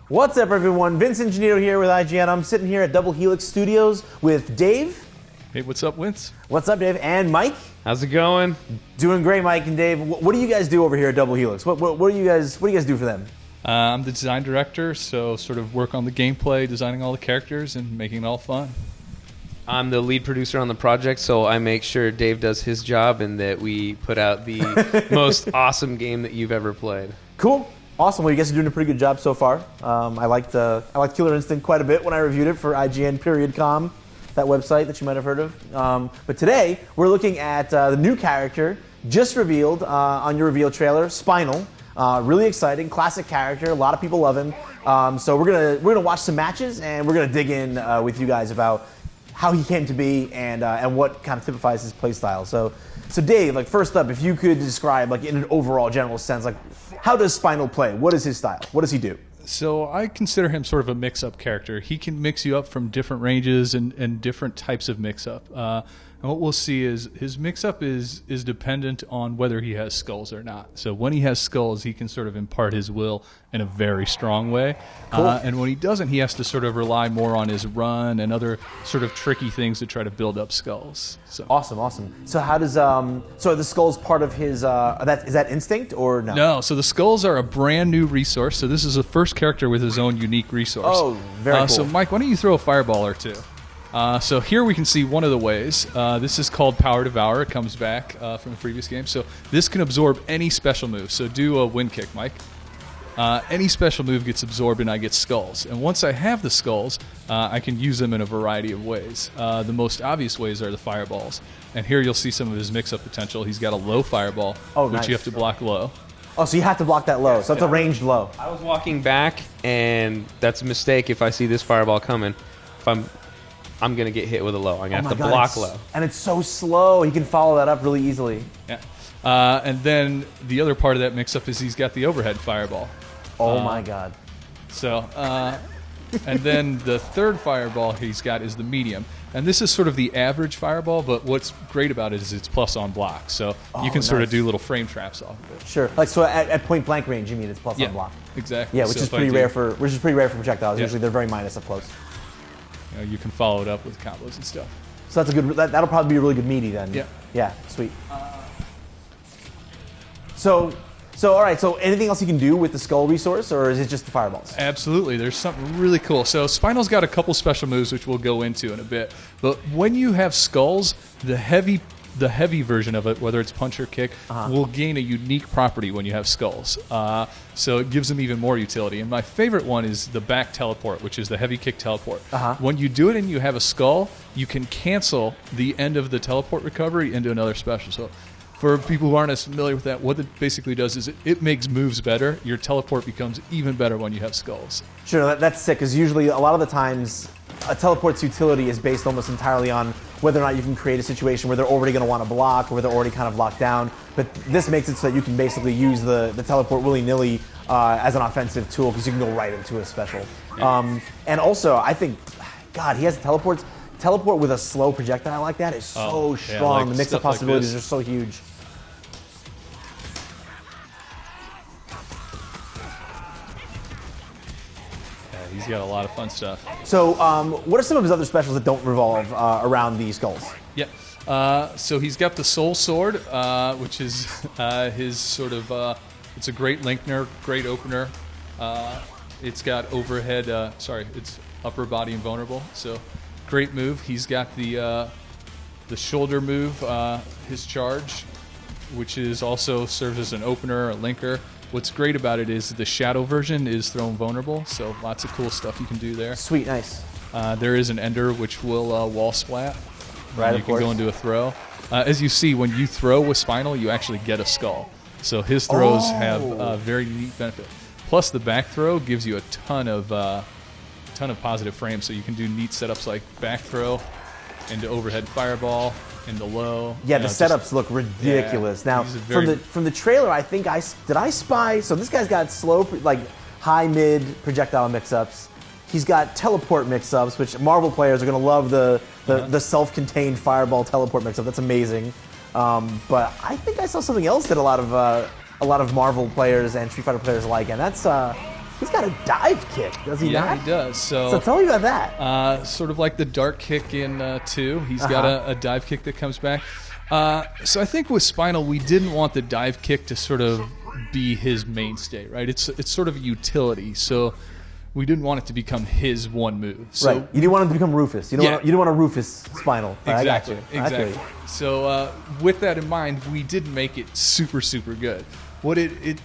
What's up, everyone? Vince Ingenito here with IGN. I'm sitting here at Double Helix Studios with Dave. Hey, what's up, Vince? What's up, Dave? And Mike. How's it going? Doing great, Mike and Dave. What do you guys do over here at Double Helix? What do you guys do for them? I'm the design director, so sort of work on the gameplay, designing all the characters, and making it all fun. I'm the lead producer on the project, so I make sure Dave does his job and that we put out the most awesome game that you've ever played. Cool. Awesome. Well, you guys are doing a pretty good job so far. I liked Killer Instinct quite a bit when I reviewed it for IGN.com, that website that you might have heard of. But today, we're looking at the new character just revealed on your reveal trailer, Spinal. Really exciting, classic character. A lot of people love him. So we're gonna watch some matches and we're gonna dig in with you guys about how he came to be and what kind of typifies his playstyle. So Dave, like first up, if you could describe, like in an overall general sense, like how does Spinal play? What is his style? What does he do? So I consider him sort of a mix-up character. He can mix you up from different ranges and different types of mix-up. And what we'll see is his mix-up is dependent on whether he has skulls or not. So when he has skulls, he can sort of impart his will in a very strong way. Cool. And when he doesn't, he has to sort of rely more on his run and other sort of tricky things to try to build up skulls. So. Awesome. So how does so are the skulls part of his is that instinct or no? No, so the skulls are a brand new resource. So this is the first character with his own unique resource. Oh, very cool. So Mike, why don't you throw a fireball or two? So here we can see one of the ways. This is called Power Devour. It comes back from the previous game. So this can absorb any special move. So do a wind kick, Mike. Any special move gets absorbed and I get skulls. And once I have the skulls, I can use them in a variety of ways. The most obvious ways are the fireballs. And here you'll see some of his mix-up potential. He's got a low fireball, which nice. you have to block low. Oh, so you have to block that low. So it's a ranged low. I was walking back, and that's a mistake if I see this fireball coming. If I'm going to get hit with a low. I'm going to have to block low. And it's so slow. He can follow that up really easily. Yeah. And then the other part of that mix-up is he's got the overhead fireball. Oh, my God. So, and then the third fireball he's got is the medium. And this is sort of the average fireball, but what's great about it is it's plus on block. So you can sort of do little frame traps off of it. Sure. Like so at point blank range, you mean it's plus on block. Exactly. Yeah, which is pretty rare for projectiles. Yeah. Usually they're very minus up close. You can follow it up with combos and stuff. So that's a good. That'll probably be a really good meaty then. Yeah. Yeah. Sweet. So all right. So anything else you can do with the skull resource, or is it just the fireballs? Absolutely. There's something really cool. So Spinal's got a couple special moves, which we'll go into in a bit. But when you have skulls, the heavy version of it, whether it's punch or kick, will gain a unique property when you have skulls. So it gives them even more utility. And my favorite one is the back teleport, which is the heavy kick teleport. When you do it and you have a skull, you can cancel the end of the teleport recovery into another special. So for people who aren't as familiar with that, what it basically does is it makes moves better. Your teleport becomes even better when you have skulls. Sure, that's sick, because usually a lot of the times a teleport's utility is based almost entirely on whether or not you can create a situation where they're already going to want to block or where they're already kind of locked down. But this makes it so that you can basically use the teleport willy-nilly as an offensive tool, because you can go right into a special. Yeah. And also, I think, God, he has teleports. Teleport with a slow projectile like that is so strong. Like the mix of possibilities are so huge. He's got a lot of fun stuff. So what are some of his other specials that don't revolve around the skulls? Yeah. So he's got the Soul Sword, which is his sort of, it's a great linker, great opener. It's got overhead, it's upper body invulnerable. So great move. He's got the shoulder move, his charge, which is also serves as an opener, a linker. What's great about it is the shadow version is thrown vulnerable, so lots of cool stuff you can do there. Sweet, nice. There is an ender which will wall splat. Right, you can go into a throw. As you see, when you throw with Spinal, you actually get a skull. So his throws have a very neat benefit. Plus, the back throw gives you a ton of positive frames, so you can do neat setups like back throw into overhead fireball. Into low. Yeah, the setups look ridiculous. Now, from the trailer, I think did I spy? So this guy's got slow, like high mid projectile mix-ups. He's got teleport mix-ups, which Marvel players are going to love the self-contained fireball teleport mix-up. That's amazing. But I think I saw something else that a lot of Marvel players and Street Fighter players like, and that's He's got a dive kick, does he Yeah, not? he does. So tell me about that. Sort of like the dart kick in 2. He's got a dive kick that comes back. So I think with Spinal, we didn't want the dive kick to sort of be his mainstay, right? It's sort of a utility. So we didn't want it to become his one move. So, right. You didn't want him to become Rufus. You didn't want a Rufus Spinal. Exactly. I got you. Exactly. So with that in mind, we did make it super, super good. What it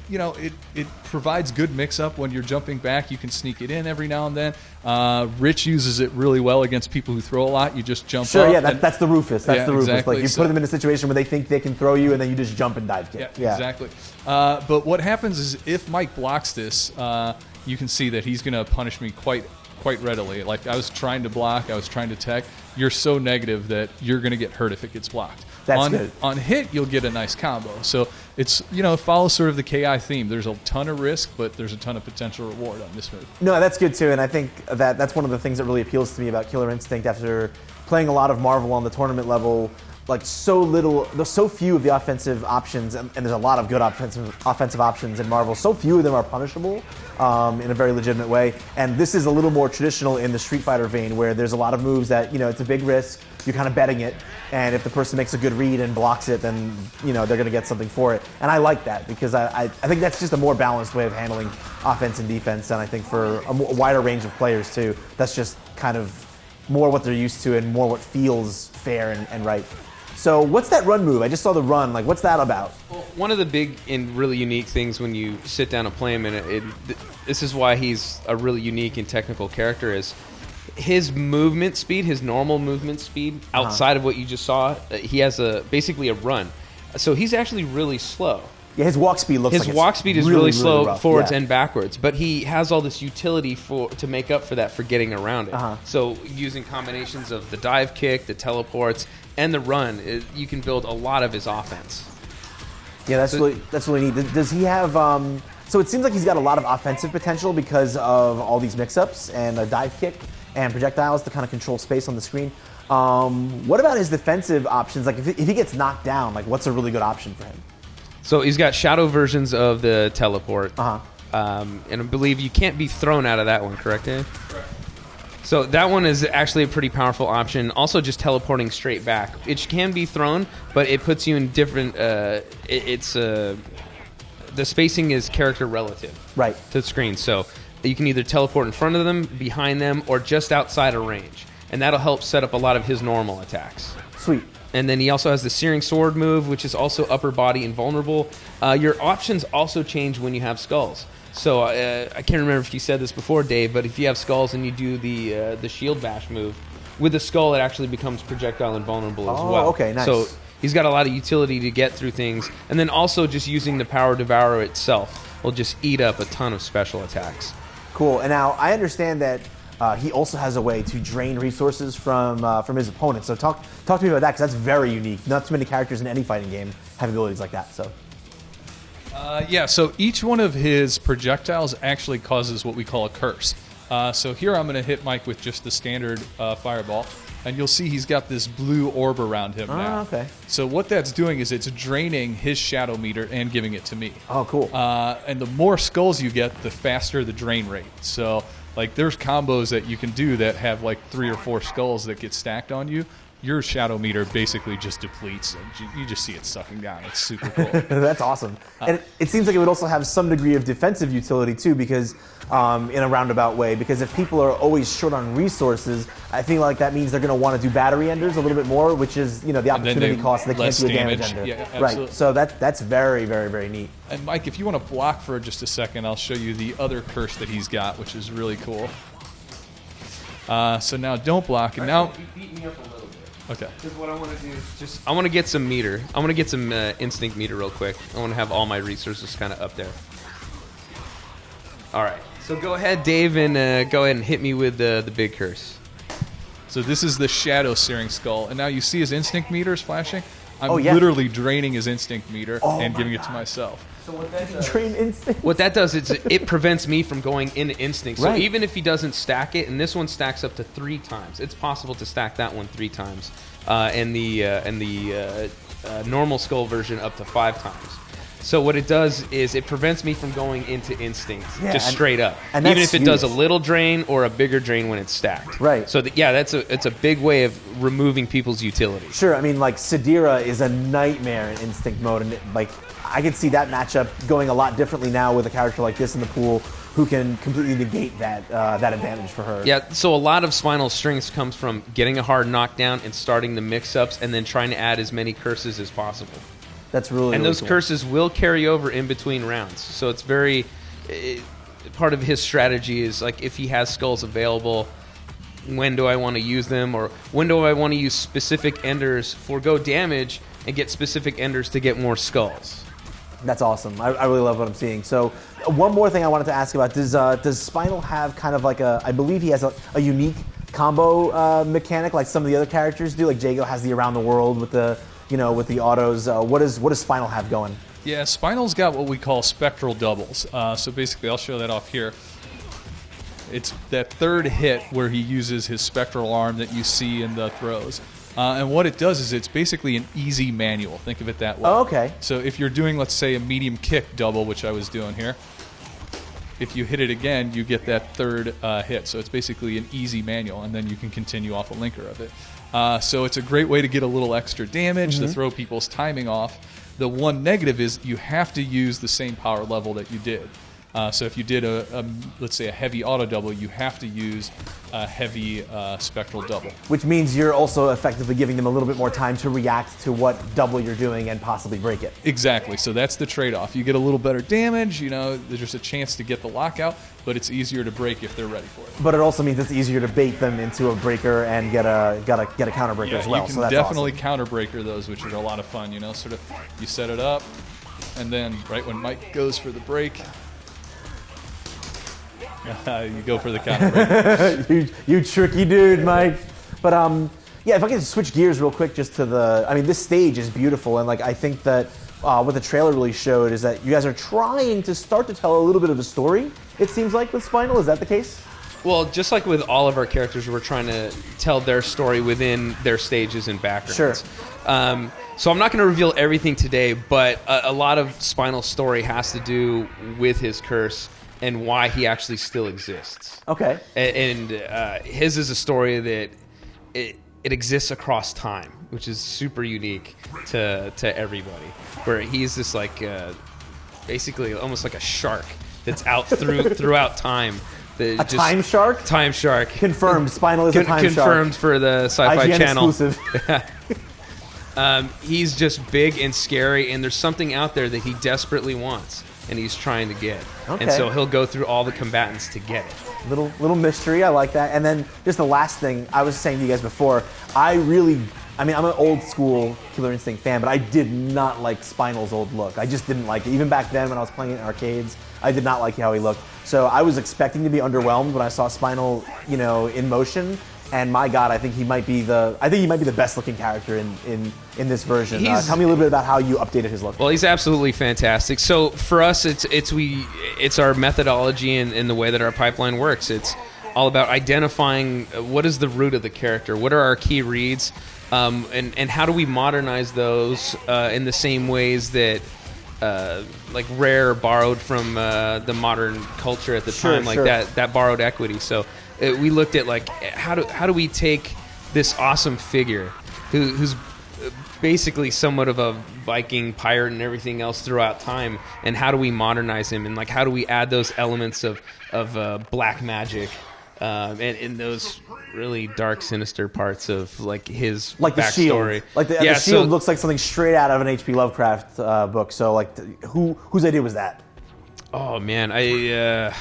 provides good mix-up when you're jumping back. You can sneak it in every now and then. Rich uses it really well against people who throw a lot. You just jump up. Sure, yeah, that's the Rufus. That's Yeah, the Rufus. exactly. Like you put them in a situation where they think they can throw you, and then you just jump and dive kick. Yeah, exactly. But what happens is if Mike blocks this, you can see that he's going to punish me quite readily. Like I was trying to block, I was trying to tech. You're so negative that you're going to get hurt if it gets blocked. That's good. On hit, you'll get a nice combo. So it's, it follows sort of the KI theme. There's a ton of risk, but there's a ton of potential reward on this move. No, that's good too, and I think that's one of the things that really appeals to me about Killer Instinct after playing a lot of Marvel on the tournament level. Like there's so few of the offensive options, and there's a lot of good offensive options in Marvel. So few of them are punishable in a very legitimate way. And this is a little more traditional in the Street Fighter vein, where there's a lot of moves that it's a big risk. You're kind of betting it, and if the person makes a good read and blocks it, then they're going to get something for it. And I like that because I think that's just a more balanced way of handling offense and defense. And I think for a wider range of players too, that's just kind of more what they're used to and more what feels fair and right. So what's that run move? I just saw the run. Like, what's that about? Well, one of the big and really unique things when you sit down and play him, and this is why he's a really unique and technical character, is his movement speed, his normal movement speed, outside of what you just saw. He has basically a run. So he's actually really slow. Yeah, his walk speed looks like his walk speed is really slow rough. forwards and backwards, but he has all this utility to make up for that for getting around it. So using combinations of the dive kick, the teleports, and the run, you can build a lot of his offense. Yeah, that's really neat. Does he have? So it seems like he's got a lot of offensive potential because of all these mix-ups and a dive kick and projectiles to kind of control space on the screen. What about his defensive options? Like if he gets knocked down, like what's a really good option for him? So he's got shadow versions of the teleport. And I believe you can't be thrown out of that one, correct, Dave? Correct. So that one is actually a pretty powerful option. Also just teleporting straight back. It can be thrown, but it puts you in different... the spacing is character relative to the screen. So you can either teleport in front of them, behind them, or just outside of range. And that'll help set up a lot of his normal attacks. Sweet. And then he also has the Searing Sword move, which is also upper body invulnerable. Your options also change when you have skulls. So I can't remember if you said this before, Dave, but if you have skulls and you do the Shield Bash move, with the skull it actually becomes projectile invulnerable as well. Okay, nice. So he's got a lot of utility to get through things. And then also just using the Power Devourer itself will just eat up a ton of special attacks. Cool. And now I understand that he also has a way to drain resources from his opponents. So talk to me about that, because that's very unique. Not too many characters in any fighting game have abilities like that. So. So each one of his projectiles actually causes what we call a curse. So here I'm going to hit Mike with just the standard fireball, and you'll see he's got this blue orb around him now. Okay. So what that's doing is it's draining his shadow meter and giving it to me. Oh, cool. And the more skulls you get, the faster the drain rate. So like there's combos that you can do that have like 3 or 4 skulls that get stacked on you. Your shadow meter basically just depletes, and you just see it sucking down. It's super cool. That's awesome. And it seems like it would also have some degree of defensive utility too, because in a roundabout way, because if people are always short on resources, I feel like that means they're going to want to do battery enders a little bit more, which is the opportunity cost. They can't do a damage ender. Yeah, absolutely. Right. So that's very, very, very neat. And Mike, if you want to block for just a second, I'll show you the other curse that he's got, which is really cool. So now don't block, and now You beat me up a little bit. Okay. Because what I want to do is I want to get some meter. I want to get some instinct meter real quick. I want to have all my resources kind of up there. All right. So go ahead, Dave, and go ahead and hit me with the big curse. So this is the Shadow Searing Skull, and now you see his instinct meter is flashing. I'm Oh, yeah. literally draining his instinct meter and my giving it to God. myself. So what that does, Train instinct. what that does is it prevents me from going into instinct. So Right. even if he doesn't stack it, and this one stacks up to 3 times, it's possible to stack that one 3 times, and the normal skull version up to 5 times. So what it does is it prevents me from going into instinct, just and- straight up. and Even that's if it does a huge. little drain or a bigger drain when it's stacked. Right. So it's a big way of removing people's utility. Sure, I mean, like, Sadira is a nightmare in instinct mode, and like, I could see that matchup going a lot differently now with a character like this in the pool who can completely negate that advantage for her. Yeah, so a lot of Spinal's strengths comes from getting a hard knockdown and starting the mix-ups and then trying to add as many curses as possible. That's really, And really those cool. curses will carry over in between rounds. So it's part of his strategy is, like, if he has skulls available, when do I want to use them? Or when do I want to use specific enders, forego damage, and get specific enders to get more skulls? That's awesome. I really love what I'm seeing. So one more thing I wanted to ask about, does Spinal have kind of like I believe he has a unique combo mechanic like some of the other characters do? Like Jago has the around the world with the, with the autos. What does Spinal have going? Yeah, Spinal's got what we call spectral doubles. So basically, I'll show that off here. It's that third hit where he uses his spectral arm that you see in the throws. And what it does is it's basically an easy manual. Think of it that way. Oh, okay. So if you're doing, let's say, a medium kick double, which I was doing here, if you hit it again, you get that third hit. So it's basically an easy manual, and then you can continue off a linker of it. So it's a great way to get a little extra damage, to throw people's timing off. The one negative is you have to use the same power level that you did. So if you did let's say a heavy auto double, you have to use a heavy spectral double. Which means you're also effectively giving them a little bit more time to react to what double you're doing and possibly break it. Exactly. So that's the trade-off. You get a little better damage. There's just a chance to get the lockout, but it's easier to break if they're ready for it. But it also means it's easier to bait them into a breaker and get a counter breaker as well. You can so that's definitely awesome. counter breaker those, which are a lot of fun. Sort of you set it up, and then right when Mike goes for the break, you go for the counter break. you tricky dude, Mike. But yeah, if I can switch gears real quick just to this stage is beautiful, and like I think that what the trailer really showed is that you guys are trying to start to tell a little bit of a story, it seems like, with Spinal. Is that the case? Well, just like with all of our characters, we're trying to tell their story within their stages and backgrounds. Sure. So I'm not going to reveal everything today, but a lot of Spinal's story has to do with his curse and why he actually still exists. Okay. And his is a story that it exists across time, which is super unique to everybody. Where he's this basically almost like a shark that's out throughout time. A time shark? Time shark. Confirmed. Spinal is a time shark. Confirmed for the Sci-Fi IGN Channel. Exclusive. He's just big and scary, and there's something out there that he desperately wants, and he's trying to get. Okay. And so he'll go through all the combatants to get it. Little mystery. I like that. And then just the last thing I was saying to you guys before, I'm an old school Killer Instinct fan, but I did not like Spinal's old look. I just didn't like it. Even back then when I was playing it in arcades, I did not like how he looked. So I was expecting to be underwhelmed when I saw Spinal, in motion. And my God, I think he might be the best looking character in this version. Tell me a little bit about how you updated his look. Well, he's absolutely fantastic. So for us, it's our methodology and the way that our pipeline works. It's all about identifying what is the root of the character, what are our key reads, and how do we modernize those in the same ways that like Rare borrowed from the modern culture at the time, like that borrowed equity. So we looked at how do we take this awesome figure who's basically somewhat of a Viking pirate and everything else throughout time, and how do we modernize him, and how do we add those elements of black magic and in those really dark, sinister parts of his the backstory. Shield. The shield looks like something straight out of an H.P. Lovecraft book. So whose idea was that? Oh man, I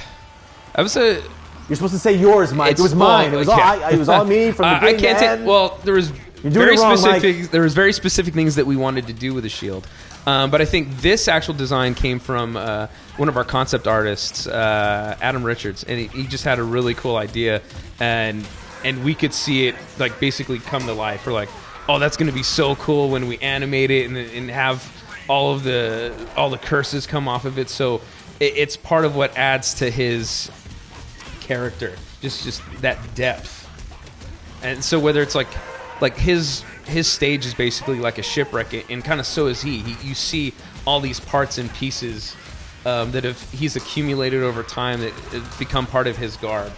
was a. You're supposed to say yours, Mike. It was mine. It was all me from the beginning. I can't take. Well, there was There was very specific things that we wanted to do with the shield, but I think this actual design came from one of our concept artists, Adam Richards, and he just had a really cool idea, and we could see it basically come to life. We're like, oh, that's going to be so cool when we animate it and have all the curses come off of it. So it's part of what adds to his character, just that depth. And so whether it's his stage is basically like a shipwreck, and kind of so is he. You see all these parts and pieces that he's accumulated over time that have become part of his garb.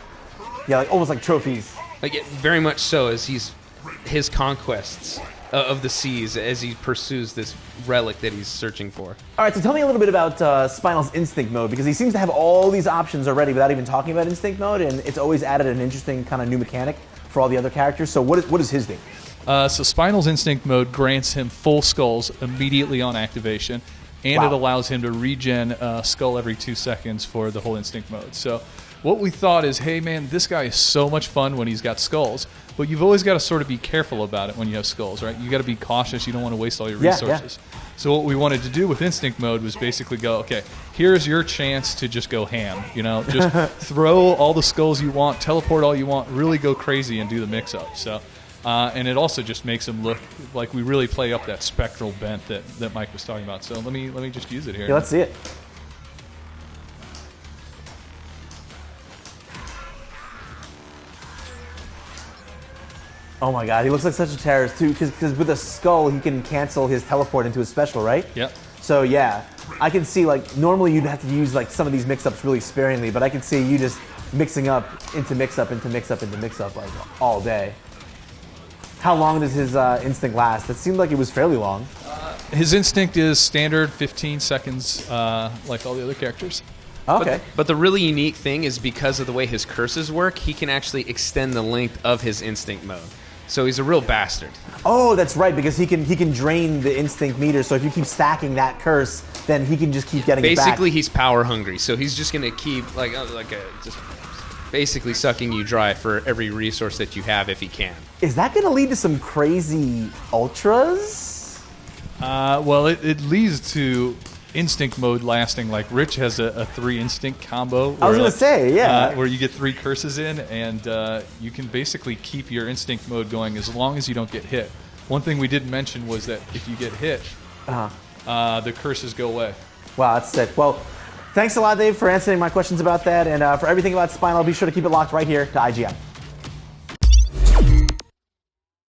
Yeah, like almost like trophies. Like very much so, as his conquests of the seas as he pursues this relic that he's searching for. All right, so tell me a little bit about Spinal's Instinct mode, because he seems to have all these options already without even talking about Instinct mode, and it's always added an interesting kind of new mechanic for all the other characters. So what is his thing? So Spinal's Instinct mode grants him full skulls immediately on activation, and Wow. it allows him to regen a skull every 2 seconds for the whole Instinct mode. So what we thought is, hey man, this guy is so much fun when he's got skulls, but you've always got to sort of be careful about it when you have skulls, right? You got to be cautious. You don't want to waste all your resources. So what we wanted to do with Instinct mode was basically go, okay, here's your chance to just go ham. Just throw all the skulls you want, teleport all you want, really go crazy and do the mix-up. So, and it also just makes him look like we really play up that spectral bent that Mike was talking about. So let me just use it here. Yeah, let's see it. Oh my god, he looks like such a terrorist too, because with a skull he can cancel his teleport into his special, right? Yep. So yeah, I can see like normally you'd have to use like some of these mix-ups really sparingly, but I can see you just mixing up into mix-up into mix-up into mix-up like all day. How long does his instinct last? It seemed like it was fairly long. His instinct is standard 15 seconds, like all the other characters. Okay. But the really unique thing is because of the way his curses work, he can actually extend the length of his instinct mode. So he's a real bastard. Oh, that's right, because he can drain the instinct meter. So if you keep stacking that curse, then he can just keep getting it back. Basically, he's power hungry, so he's just going to keep just basically sucking you dry for every resource that you have if he can. Is that going to lead to some crazy ultras? Well, it leads to instinct mode lasting. Like Rich has a 3 instinct combo. I was going to say, yeah. where you get 3 curses in, and you can basically keep your instinct mode going as long as you don't get hit. One thing we didn't mention was that if you get hit, the curses go away. Wow, that's sick. Well, thanks a lot, Dave, for answering my questions about that, and for everything about Spinal. Be sure to keep it locked right here to IGN.